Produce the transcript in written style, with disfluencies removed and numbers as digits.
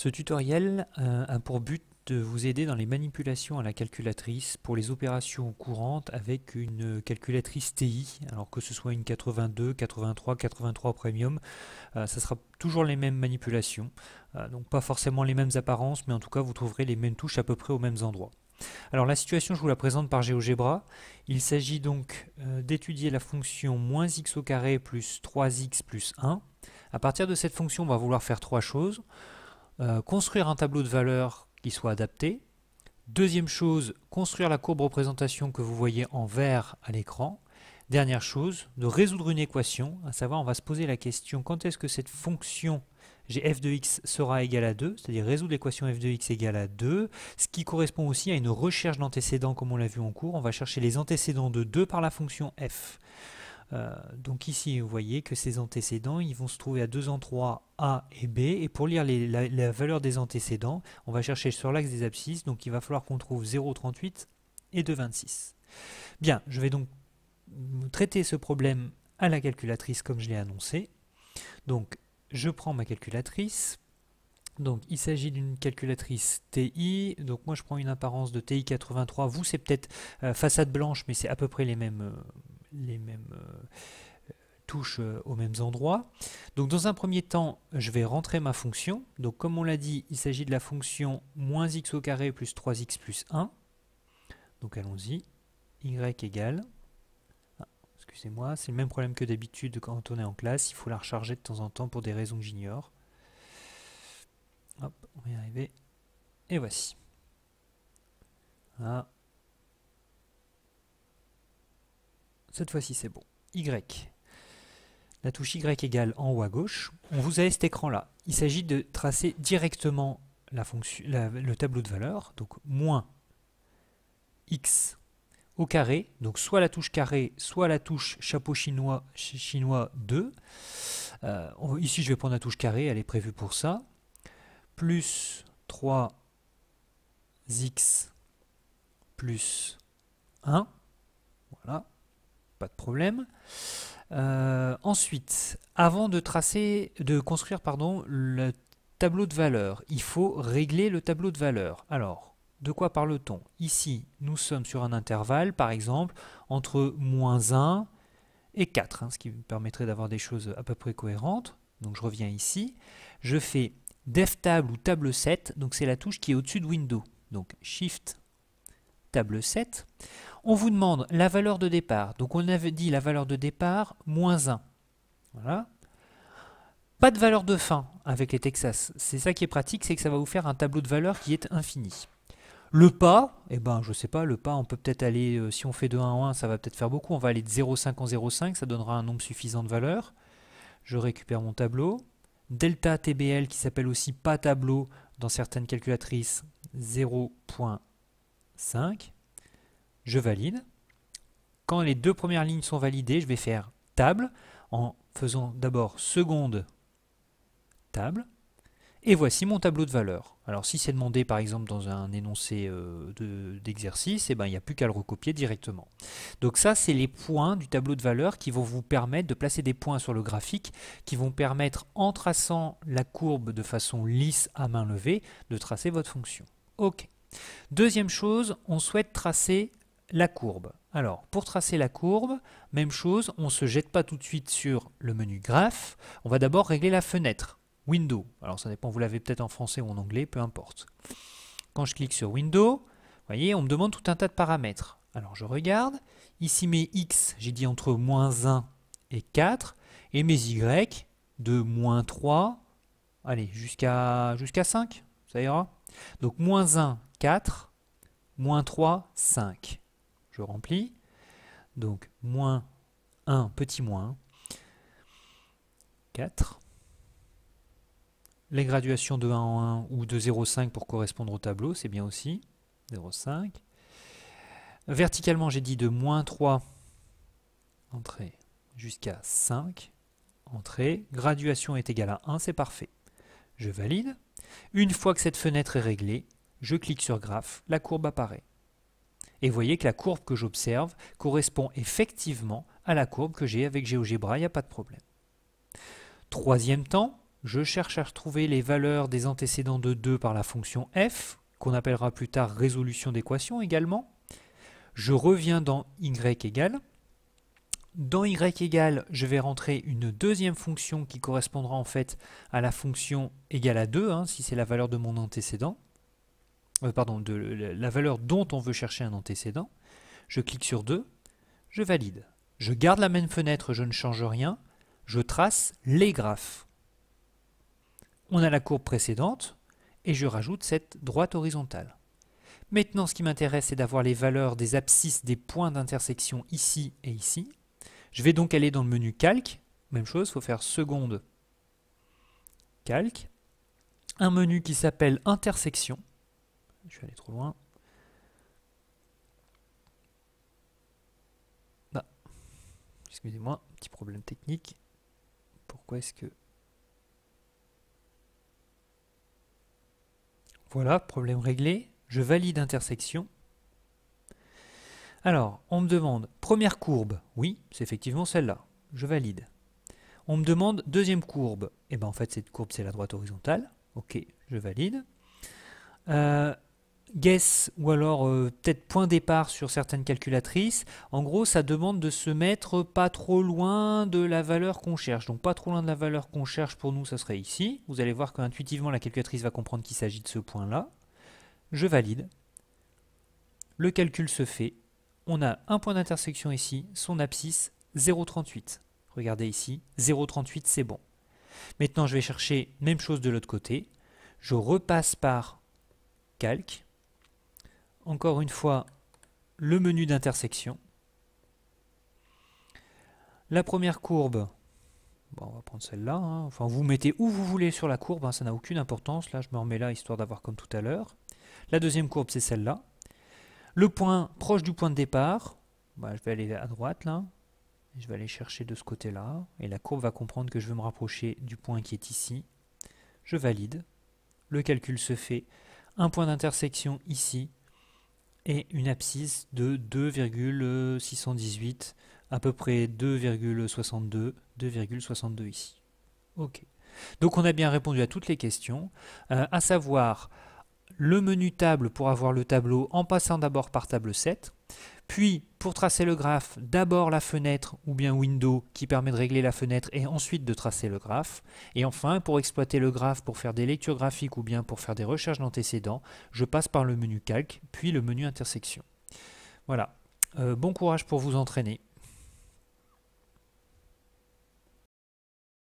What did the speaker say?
Ce tutoriel a pour but de vous aider dans les manipulations à la calculatrice pour les opérations courantes avec une calculatrice TI, alors que ce soit une 82, 83, 83 Premium, ça sera toujours les mêmes manipulations, donc pas forcément les mêmes apparences, mais en tout cas vous trouverez les mêmes touches à peu près aux mêmes endroits. Alors la situation, je vous la présente par GeoGebra. Il s'agit donc d'étudier la fonction moins x au carré plus 3x plus 1. À partir de cette fonction, on va vouloir faire trois choses. Construire un tableau de valeurs qui soit adapté. Deuxième chose, construire la courbe représentation que vous voyez en vert à l'écran. Dernière chose, de résoudre une équation, à savoir on va se poser la question quand est-ce que cette fonction f de x sera égale à 2, c'est-à-dire résoudre l'équation f de x égale à 2, ce qui correspond aussi à une recherche d'antécédents comme on l'a vu en cours. On va chercher les antécédents de 2 par la fonction f. Donc ici vous voyez que ces antécédents ils vont se trouver à deux endroits A et B, et pour lire la valeur des antécédents on va chercher sur l'axe des abscisses, donc il va falloir qu'on trouve 0,38 et 2,26. Bien, je vais donc traiter ce problème à la calculatrice comme je l'ai annoncé. Donc je prends ma calculatrice. Donc il s'agit d'une calculatrice TI, donc moi je prends une apparence de TI 83, vous c'est peut-être façade blanche mais c'est à peu près les mêmes touches aux mêmes endroits. Donc dans un premier temps je vais rentrer ma fonction, donc comme on l'a dit il s'agit de la fonction moins x au carré plus 3x plus 1, donc allons-y, y égale, excusez-moi c'est le même problème que d'habitude quand on est en classe, il faut la recharger de temps en temps pour des raisons que j'ignore. Hop, on va y arriver. Et voici. Voilà. Cette fois-ci, c'est bon. Y. La touche Y égale en haut à gauche. On vous a cet écran-là. Il s'agit de tracer directement la fonction, le tableau de valeurs. Donc, moins x au carré. Donc, soit la touche carré, soit la touche chapeau chinois 2. Ici, je vais prendre la touche carré. Elle est prévue pour ça. Plus 3x plus 1, voilà, pas de problème. Ensuite, avant de construire le tableau de valeurs, il faut régler le tableau de valeurs. Alors, de quoi parle-t-on? Ici, nous sommes sur un intervalle, par exemple, entre moins 1 et 4, ce qui me permettrait d'avoir des choses à peu près cohérentes. Donc je reviens ici, je fais def table ou table 7, donc c'est la touche qui est au-dessus de Windows. Donc Shift table 7. On vous demande la valeur de départ. Donc on avait dit la valeur de départ, moins 1. Voilà. Pas de valeur de fin avec les Texas. C'est ça qui est pratique, c'est que ça va vous faire un tableau de valeurs qui est infini. Le pas, eh ben je sais pas, le pas on peut peut-être aller, si on fait de 1 en 1, ça va peut-être faire beaucoup. On va aller de 0,5 en 0,5, ça donnera un nombre suffisant de valeurs. Je récupère mon tableau. Delta TBL qui s'appelle aussi pas tableau dans certaines calculatrices 0.5. Je valide. Quand les deux premières lignes sont validées, je vais faire table en faisant d'abord seconde table. Et voici mon tableau de valeurs. Alors si c'est demandé par exemple dans un énoncé d'exercice, eh ben, il n'y a plus qu'à le recopier directement. Donc ça c'est les points du tableau de valeurs qui vont vous permettre de placer des points sur le graphique, qui vont permettre en traçant la courbe de façon lisse à main levée, de tracer votre fonction. Ok. Deuxième chose, on souhaite tracer la courbe. Alors pour tracer la courbe, même chose, on ne se jette pas tout de suite sur le menu graphe, on va d'abord régler la fenêtre. Windows, alors ça dépend, vous l'avez peut-être en français ou en anglais, peu importe. Quand je clique sur Windows, vous voyez, on me demande tout un tas de paramètres. Alors je regarde, ici mes X, j'ai dit entre moins 1 et 4, et mes Y de moins 3, allez, jusqu'à 5, ça ira. Donc moins 1, 4, moins 3, 5. Je remplis, donc moins 1, petit moins 4. Les graduations de 1 en 1 ou de 0,5 pour correspondre au tableau, c'est bien aussi. 0,5. Verticalement, j'ai dit de moins 3 entrée jusqu'à 5 entrée. Graduation est égale à 1, c'est parfait. Je valide. Une fois que cette fenêtre est réglée, je clique sur graphe, la courbe apparaît. Et vous voyez que la courbe que j'observe correspond effectivement à la courbe que j'ai avec GeoGebra, il n'y a pas de problème. Troisième temps, je cherche à retrouver les valeurs des antécédents de 2 par la fonction f, qu'on appellera plus tard résolution d'équation également. Je reviens dans y égale. Dans y égale, je vais rentrer une deuxième fonction qui correspondra en fait à la fonction égale à 2, hein, si c'est la valeur de mon antécédent. Pardon, de la valeur dont on veut chercher un antécédent. Je clique sur 2, je valide. Je garde la même fenêtre, je ne change rien. Je trace les graphes. On a la courbe précédente et je rajoute cette droite horizontale. Maintenant, ce qui m'intéresse, c'est d'avoir les valeurs des abscisses des points d'intersection ici et ici. Je vais donc aller dans le menu calque. Même chose, il faut faire seconde calque. Un menu qui s'appelle intersection. Je vais aller trop loin. Ah, excusez-moi, petit problème technique. Pourquoi est-ce que... Voilà, problème réglé. Je valide intersection. Alors, on me demande première courbe. Oui, c'est effectivement celle-là. Je valide. On me demande deuxième courbe. Et bien en fait, cette courbe, c'est la droite horizontale. Ok, je valide. Guess ou alors peut-être point départ sur certaines calculatrices. En gros, ça demande de se mettre pas trop loin de la valeur qu'on cherche. Donc pas trop loin de la valeur qu'on cherche, pour nous, ça serait ici. Vous allez voir qu'intuitivement, la calculatrice va comprendre qu'il s'agit de ce point-là. Je valide. Le calcul se fait. On a un point d'intersection ici, son abscisse 0,38. Regardez ici, 0,38, c'est bon. Maintenant, je vais chercher même chose de l'autre côté. Je repasse par calque. Encore une fois, le menu d'intersection. La première courbe, bon, on va prendre celle-là. Hein. Enfin, vous mettez où vous voulez sur la courbe, hein, ça n'a aucune importance. Là, je me remets là, histoire d'avoir comme tout à l'heure. La deuxième courbe, c'est celle-là. Le point proche du point de départ, bah, je vais aller à droite, là. Je vais aller chercher de ce côté-là. Et la courbe va comprendre que je veux me rapprocher du point qui est ici. Je valide. Le calcul se fait. Un point d'intersection ici. Et une abscisse de 2,618, à peu près 2,62, 2,62 ici. Ok. Donc on a bien répondu à toutes les questions, à savoir le menu table pour avoir le tableau en passant d'abord par table 7, puis pour tracer le graphe, d'abord la fenêtre ou bien window qui permet de régler la fenêtre et ensuite de tracer le graphe. Et enfin, pour exploiter le graphe, pour faire des lectures graphiques ou bien pour faire des recherches d'antécédents, je passe par le menu calque, puis le menu intersection. Voilà, bon courage pour vous entraîner.